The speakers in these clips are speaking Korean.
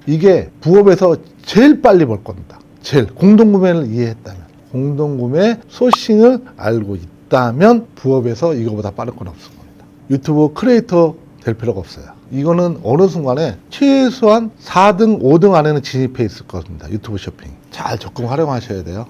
이게 부업에서 제일 빨리 벌 겁니다. 제일 공동구매를 이해했다면, 공동구매 소싱을 알고 있다면 부업에서 이거보다 빠른 건 없을 겁니다. 유튜브 크리에이터 될 필요가 없어요. 이거는 어느 순간에 최소한 4등, 5등 안에는 진입해 있을 겁니다. 유튜브 쇼핑. 잘 적극 활용하셔야 돼요.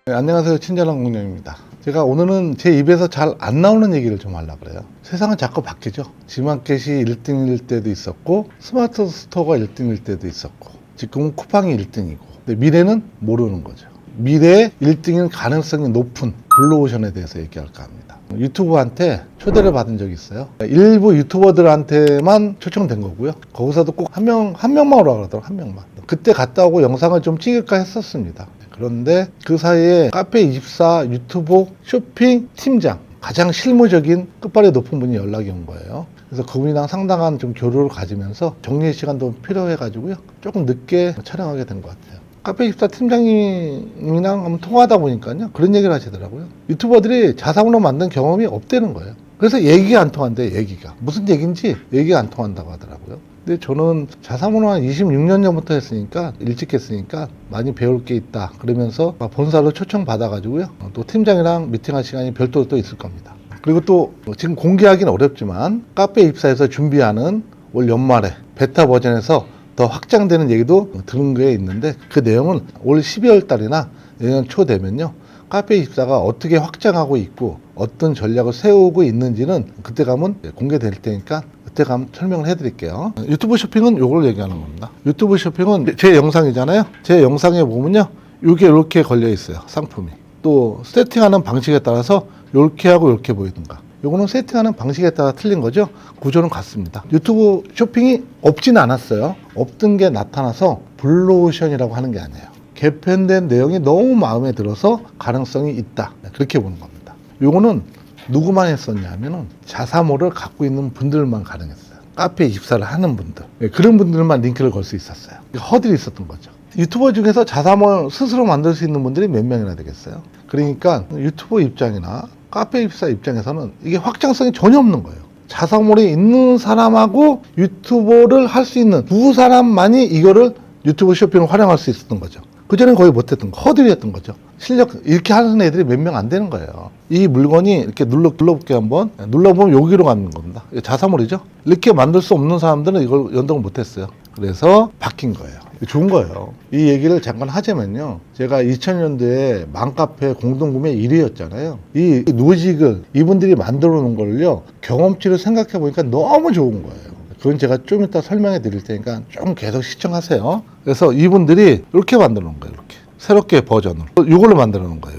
네, 안녕하세요. 친절한 공룡입니다. 제가 오늘은 제 입에서 잘 안 나오는 얘기를 좀 하려고 그래요. 세상은 자꾸 바뀌죠. 지마켓이 1등일 때도 있었고 스마트 스토어가 1등일 때도 있었고 지금은 쿠팡이 1등이고 근데 미래는 모르는 거죠. 미래의 1등인 가능성이 높은 블루오션에 대해서 얘기할까 합니다. 유튜브한테 초대를 받은 적이 있어요. 일부 유튜버들한테만 초청된 거고요. 거기서도 꼭 한 명만 오라고 그러더라고요. 한 명만. 그때 갔다 오고 영상을 좀 찍을까 했었습니다. 그런데 그 사이에 카페24 유튜브 쇼핑 팀장, 가장 실무적인 끝발이 높은 분이 연락이 온 거예요. 그래서 그분이랑 상당한 좀 교류를 가지면서 정리의 시간도 필요해가지고요. 조금 늦게 촬영하게 된 것 같아요. 카페24 팀장님이랑 한번 통화하다 보니까요. 그런 얘기를 하시더라고요. 유튜버들이 자사으로 만든 경험이 없다는 거예요. 그래서 얘기가 안 통한대요, 얘기가. 무슨 얘기인지 얘기가 안 통한다고 하더라고요. 근데 저는 자사모노 한 26년 전부터 했으니까, 일찍 했으니까 많이 배울 게 있다. 그러면서 본사로 초청받아가지고요. 또 팀장이랑 미팅할 시간이 별도로 또 있을 겁니다. 그리고 또 지금 공개하기는 어렵지만 카페24에서 준비하는 올 연말에 베타 버전에서 더 확장되는 얘기도 들은 게 있는데 그 내용은 올 12월 달이나 내년 초 되면요. 카페24가 어떻게 확장하고 있고 어떤 전략을 세우고 있는지는 그때 가면 공개될 테니까 그때 가면 설명을 해드릴게요. 유튜브 쇼핑은 요걸 얘기하는 겁니다. 유튜브 쇼핑은 제 영상이잖아요. 제 영상에 보면요. 이게 이렇게 걸려 있어요. 상품이. 또 세팅하는 방식에 따라서 이렇게 하고 이렇게 보이든가. 요거는 세팅하는 방식에 따라 틀린 거죠. 구조는 같습니다. 유튜브 쇼핑이 없진 않았어요. 없던 게 나타나서 블루오션이라고 하는 게 아니에요. 개편된 내용이 너무 마음에 들어서 가능성이 있다. 그렇게 보는 겁니다. 요거는 누구만 했었냐 하면은 자사모를 갖고 있는 분들만 가능했어요. 카페24를 하는 분들. 그런 분들만 링크를 걸 수 있었어요. 허들이 있었던 거죠. 유튜버 중에서 자사모 스스로 만들 수 있는 분들이 몇 명이나 되겠어요. 그러니까 유튜버 입장이나 카페24 입장에서는 이게 확장성이 전혀 없는 거예요. 자사몰이 있는 사람하고 유튜버를 할 수 있는 두 사람만이 이거를 유튜브 쇼핑을 활용할 수 있었던 거죠. 그전에는 거의 못했던 거, 허들이었던 거죠. 실력, 이렇게 하는 애들이 몇 명 안 되는 거예요. 이 물건이 이렇게 눌러볼게요, 한번. 눌러보면 여기로 가는 겁니다. 자사몰이죠? 이렇게 만들 수 없는 사람들은 이걸 연동을 못했어요. 그래서 바뀐 거예요. 좋은 거예요. 이 얘기를 잠깐 하자면요. 제가 2000년도에 맘카페 공동구매 1위였잖아요. 이 노직을 이분들이 만들어 놓은 걸요. 경험치를 생각해 보니까 너무 좋은 거예요. 그건 제가 좀 이따 설명해 드릴 테니까 좀 계속 시청하세요. 그래서 이분들이 이렇게 만들어 놓은 거예요. 이렇게. 새롭게 버전으로. 이걸로 만들어 놓은 거예요.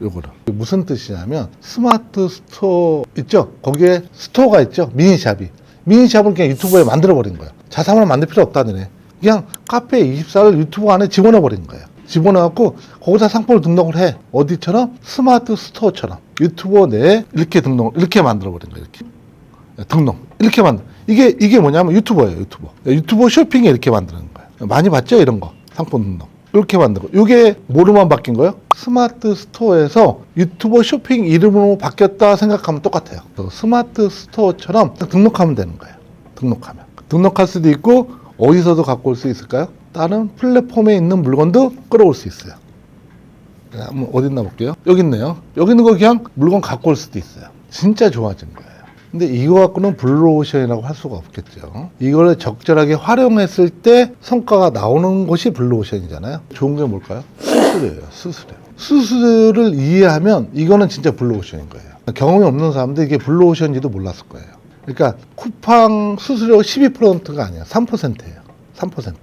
요거를. 무슨 뜻이냐면 스마트 스토어 있죠? 거기에 스토어가 있죠? 미니샵이. 미니샵을 그냥 유튜브에 만들어 버린 거예요. 자사몰을 만들 필요 없다는 애. 그냥 카페24를 유튜브 안에 집어넣어 버린 거예요. 집어넣어갖고 거기다 상품을 등록을 해. 어디처럼? 스마트 스토어처럼. 유튜버 내에 이렇게 등록을, 이렇게 만들어 버린 거예요. 이렇게. 등록. 이렇게 만들. 이게 뭐냐면 유튜버예요. 유튜버 쇼핑에 이렇게 만드는 거예요. 많이 봤죠? 이런 거. 상품 등록. 이렇게 만들고. 이게 뭐로만 바뀐 거예요? 스마트 스토어에서 유튜버 쇼핑 이름으로 바뀌었다 생각하면 똑같아요. 스마트 스토어처럼 등록하면 되는 거예요. 등록할 수도 있고 어디서도 갖고 올 수 있을까요? 다른 플랫폼에 있는 물건도 끌어올 수 있어요. 한번 어디 있나 볼게요. 여기 있네요. 여기 있는 거 그냥 물건 갖고 올 수도 있어요. 진짜 좋아진 거예요. 근데 이거 갖고는 블루오션이라고 할 수가 없겠죠. 이걸 적절하게 활용했을 때 성과가 나오는 것이 블루오션이잖아요. 좋은 게 뭘까요? 수수료를 이해하면 이거는 진짜 블루오션인 거예요. 경험이 없는 사람들 이게 블루오션인지도 몰랐을 거예요. 그러니까 쿠팡 수수료 12%가 아니야. 3%예요. 3%.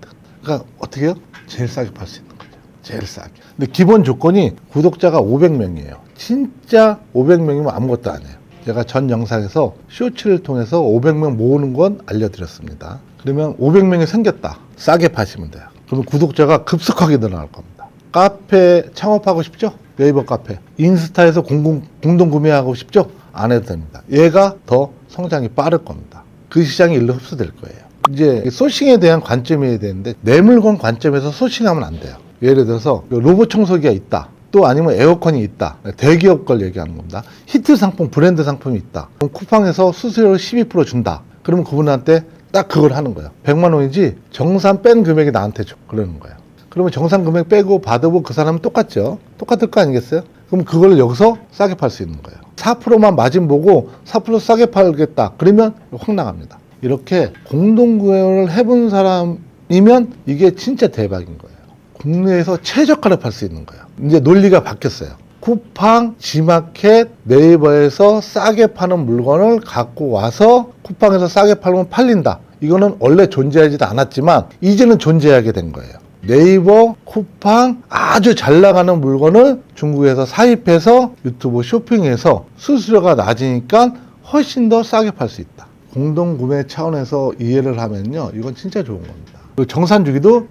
그러니까 어떻게 해요? 제일 싸게 팔 수 있는 거죠. 제일 싸게. 근데 기본 조건이 구독자가 500명이에요. 진짜 500명이면 아무것도 아니에요. 제가 전 영상에서 쇼츠를 통해서 500명 모으는 건 알려드렸습니다. 그러면 500명이 생겼다. 싸게 파시면 돼요. 그러면 구독자가 급속하게 늘어날 겁니다. 카페 창업하고 싶죠? 네이버 카페. 인스타에서 공동 구매하고 싶죠? 안 해도 됩니다. 얘가 더 성장이 빠를 겁니다. 그 시장이 일로 흡수될 거예요. 이제 소싱에 대한 관점이어야 되는데 내 물건 관점에서 소싱하면 안 돼요. 예를 들어서 로봇 청소기가 있다. 또 아니면 에어컨이 있다. 대기업 걸 얘기하는 겁니다. 히트 상품, 브랜드 상품이 있다. 그럼 쿠팡에서 수수료를 12% 준다. 그러면 그분한테 딱 그걸 하는 거예요. 100만 원이지 정산 뺀 금액이 나한테 줘. 그러는 거예요. 그러면 정산 금액 빼고 받아보고 그 사람은 똑같죠. 똑같을 거 아니겠어요? 그럼 그걸 여기서 싸게 팔 수 있는 거예요. 4%만 마진 보고 4% 싸게 팔겠다. 그러면 확 나갑니다. 이렇게 공동구매를 해본 사람이면 이게 진짜 대박인 거예요. 국내에서 최저가를 팔 수 있는 거예요. 이제 논리가 바뀌었어요. 쿠팡, 지마켓, 네이버에서 싸게 파는 물건을 갖고 와서 쿠팡에서 싸게 팔면 팔린다. 이거는 원래 존재하지도 않았지만 이제는 존재하게 된 거예요. 네이버, 쿠팡 아주 잘 나가는 물건을 중국에서 사입해서 유튜브 쇼핑에서 수수료가 낮으니까 훨씬 더 싸게 팔 수 있다. 공동구매 차원에서 이해를 하면요, 이건 진짜 좋은 겁니다. 그리고 정산 주기도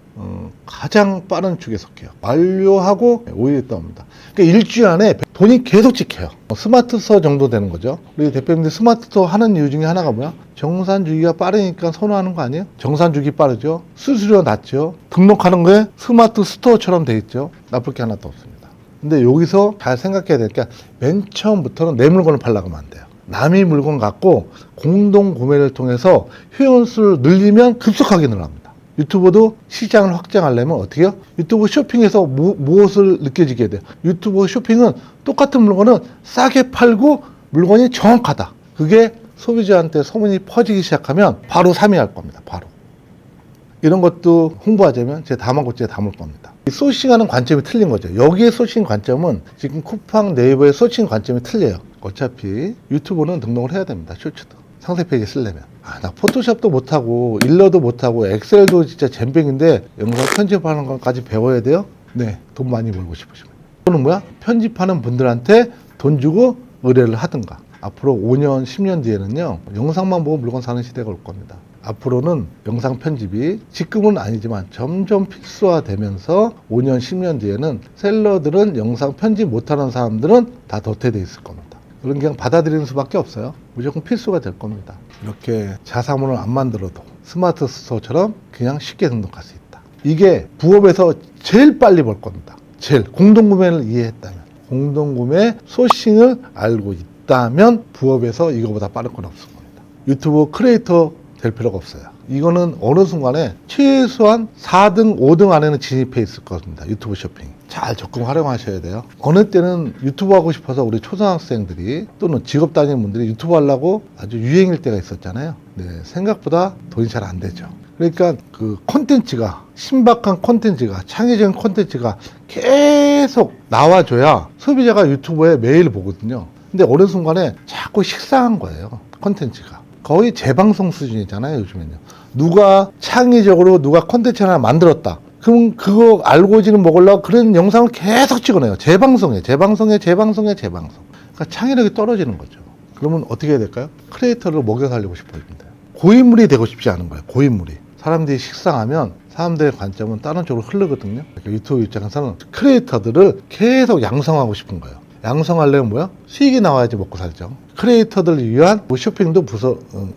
가장 빠른 축에 속해요. 완료하고 5일 있다 옵니다. 그러니까 일주일 안에 돈이 계속 찍혀요. 스마트 스토어 정도 되는 거죠. 우리 대표님들 스마트 스토어 하는 이유 중에 하나가 뭐야? 정산 주기가 빠르니까 선호하는 거 아니에요? 정산 주기 빠르죠. 수수료 낮죠. 등록하는 거에 스마트 스토어처럼 돼 있죠. 나쁠 게 하나도 없습니다. 근데 여기서 잘 생각해야 될 게 맨 처음부터는 내 물건을 팔려고 하면 안 돼요. 남의 물건 갖고 공동 구매를 통해서 회원수를 늘리면 급속하게 늘어납니다. 유튜버도 시장을 확장하려면 어떻게 해요? 유튜브 쇼핑에서 무엇을 느껴지게 돼요? 유튜브 쇼핑은 똑같은 물건은 싸게 팔고 물건이 정확하다. 그게 소비자한테 소문이 퍼지기 시작하면 바로 삼위할 겁니다. 바로. 이런 것도 홍보하자면 제 다마고치에 담을 겁니다. 소싱하는 관점이 틀린 거죠. 여기에 소싱 관점은 지금 쿠팡, 네이버의 소싱 관점이 틀려요. 어차피 유튜브는 등록을 해야 됩니다. 쇼츠도. 상세 페이지 쓰려면. 나 포토샵도 못하고 일러도 못하고 엑셀도 진짜 잼병인데 영상 편집하는 것까지 배워야 돼요? 네, 돈 많이 벌고 싶으시면. 또는 뭐야? 편집하는 분들한테 돈 주고 의뢰를 하든가. 앞으로 5년, 10년 뒤에는요, 영상만 보고 물건 사는 시대가 올 겁니다. 앞으로는 영상 편집이 지금은 아니지만 점점 필수화되면서 5년, 10년 뒤에는 셀러들은 영상 편집 못하는 사람들은 다 도태되어 있을 겁니다. 그런 그냥 받아들이는 수밖에 없어요. 무조건 필수가 될 겁니다. 이렇게 자사문을 안 만들어도 스마트 스토어처럼 그냥 쉽게 등록할 수 있다. 이게 부업에서 제일 빨리 벌 겁니다. 제일 공동구매를 이해했다면, 공동구매 소싱을 알고 있다면 부업에서 이거보다 빠른 건 없을 겁니다. 유튜브 크리에이터 될 필요가 없어요. 이거는 어느 순간에 최소한 4등, 5등 안에는 진입해 있을 겁니다. 유튜브 쇼핑. 잘 적극 활용하셔야 돼요. 어느 때는 유튜브 하고 싶어서 우리 초등학생들이 또는 직업 다니는 분들이 유튜브 하려고 아주 유행일 때가 있었잖아요. 네, 생각보다 돈이 잘 안 되죠. 그러니까 그 콘텐츠가, 신박한 콘텐츠가, 창의적인 콘텐츠가 계속 나와줘야 소비자가 유튜브에 매일 보거든요. 근데 어느 순간에 자꾸 식상한 거예요. 콘텐츠가. 거의 재방송 수준이잖아요, 요즘에는요. 누가 창의적으로 누가 콘텐츠 하나 만들었다. 그럼 그거 알고지는 먹으려고 그런 영상을 계속 찍어내요. 재방송에. 그러니까 창의력이 떨어지는 거죠. 그러면 어떻게 해야 될까요? 크리에이터를 먹여 살리고 싶어집니다. 고인물이 되고 싶지 않은 거예요. 고인물이. 사람들이 식상하면 사람들의 관점은 다른 쪽으로 흐르거든요. 그러니까 유튜브 입장에서는 크리에이터들을 계속 양성하고 싶은 거예요. 양성하려면 뭐야? 수익이 나와야지 먹고 살죠. 크리에이터들을 위한 쇼핑도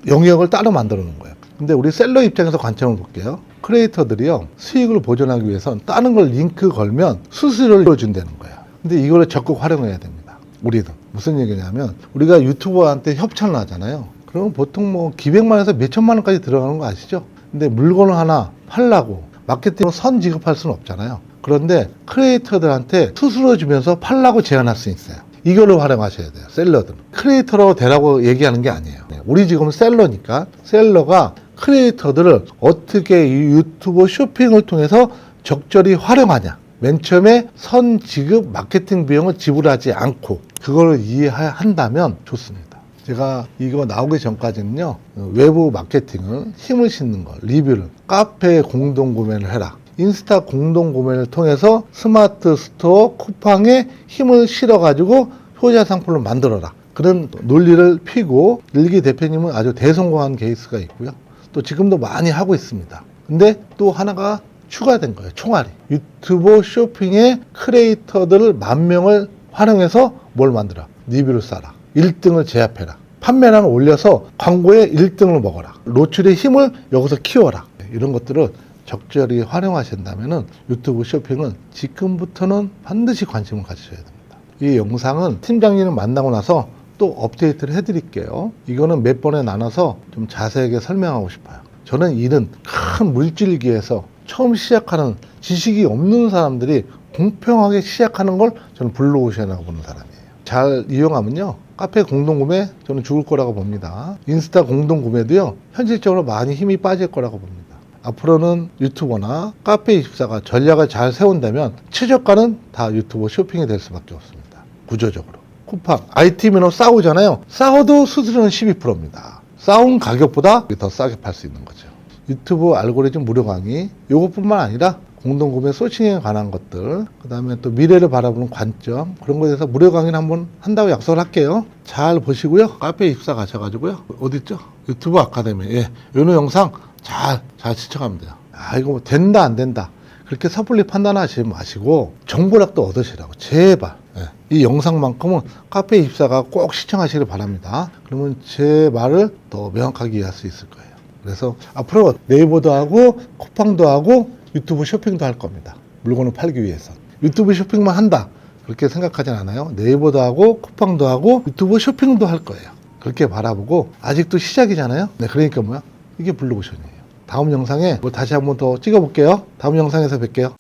영역을 따로 만들어 놓은 거예요. 근데 우리 셀러 입장에서 관점을 볼게요. 크리에이터들이요, 수익을 보존하기 위해선 다른 걸 링크 걸면 수수료를 준다는 거예요. 근데 이거를 적극 활용해야 됩니다. 우리는. 무슨 얘기냐면, 우리가 유튜버한테 협찬을 하잖아요. 그러면 보통 뭐 기백만 원에서 몇천만 원까지 들어가는 거 아시죠? 근데 물건을 하나 팔라고 마케팅으로 선 지급할 수는 없잖아요. 그런데 크리에이터들한테 수수료 주면서 팔라고 제안할 수 있어요. 이걸로 활용하셔야 돼요. 셀러들은. 크리에이터로 되라고 얘기하는 게 아니에요. 우리 지금은 셀러니까 셀러가 크리에이터들을 어떻게 이 유튜브 쇼핑을 통해서 적절히 활용하냐. 맨 처음에 선 지급 마케팅 비용을 지불하지 않고 그걸 이해한다면 좋습니다. 제가 이거 나오기 전까지는요, 외부 마케팅을 힘을 싣는 거, 리뷰를, 카페 공동 구매를 해라, 인스타 공동 구매를 통해서 스마트 스토어 쿠팡에 힘을 실어가지고 효자 상품을 만들어라, 그런 논리를 피고 일기 대표님은 아주 대성공한 케이스가 있고요. 또 지금도 많이 하고 있습니다. 근데 또 하나가 추가된 거예요. 총알이. 유튜브 쇼핑의 크리에이터들을 10,000명을 활용해서 뭘 만들어? 리뷰를 쌓아라. 1등을 제압해라. 판매량을 올려서 광고에 1등을 먹어라. 노출의 힘을 여기서 키워라. 이런 것들을 적절히 활용하신다면 유튜브 쇼핑은 지금부터는 반드시 관심을 가지셔야 됩니다. 이 영상은 팀장님을 만나고 나서 또 업데이트를 해드릴게요. 이거는 몇 번에 나눠서 좀 자세하게 설명하고 싶어요. 저는 이런 큰 물질기에서 처음 시작하는 지식이 없는 사람들이 공평하게 시작하는 걸 저는 블루오션이라고 보는 사람이에요. 잘 이용하면요, 카페 공동구매 저는 죽을 거라고 봅니다. 인스타 공동구매도요, 현실적으로 많이 힘이 빠질 거라고 봅니다. 앞으로는 유튜버나 카페24가 전략을 잘 세운다면 최저가는 다 유튜버 쇼핑이 될 수밖에 없습니다. 구조적으로. 쿠팡, IT면허 싸우잖아요. 싸워도 수수료는 12%입니다. 싸운 가격보다 더 싸게 팔 수 있는 거죠. 유튜브 알고리즘 무료 강의, 요것뿐만 아니라 공동구매 소싱에 관한 것들, 그 다음에 또 미래를 바라보는 관점, 그런 거에 대해서 무료 강의를 한번 한다고 약속을 할게요. 잘 보시고요. 카페24 가셔가지고요. 어딨죠? 유튜브 아카데미. 예. 요런 영상 잘 시청하면 돼요. 아, 이거 뭐 된다, 안 된다. 그렇게 섣불리 판단하지 마시고 정보력도 얻으시라고. 제발. 예. 이 영상만큼은 카페24가 꼭 시청하시길 바랍니다. 그러면 제 말을 더 명확하게 이해할 수 있을 거예요. 그래서 앞으로 네이버도 하고 쿠팡도 하고 유튜브 쇼핑도 할 겁니다. 물건을 팔기 위해서. 유튜브 쇼핑만 한다, 그렇게 생각하진 않아요. 네이버도 하고 쿠팡도 하고 유튜브 쇼핑도 할 거예요. 그렇게 바라보고, 아직도 시작이잖아요. 네, 그러니까 뭐야? 이게 블루오션이에요. 다음 영상에 뭐 다시 한번 더 찍어볼게요. 다음 영상에서 뵐게요.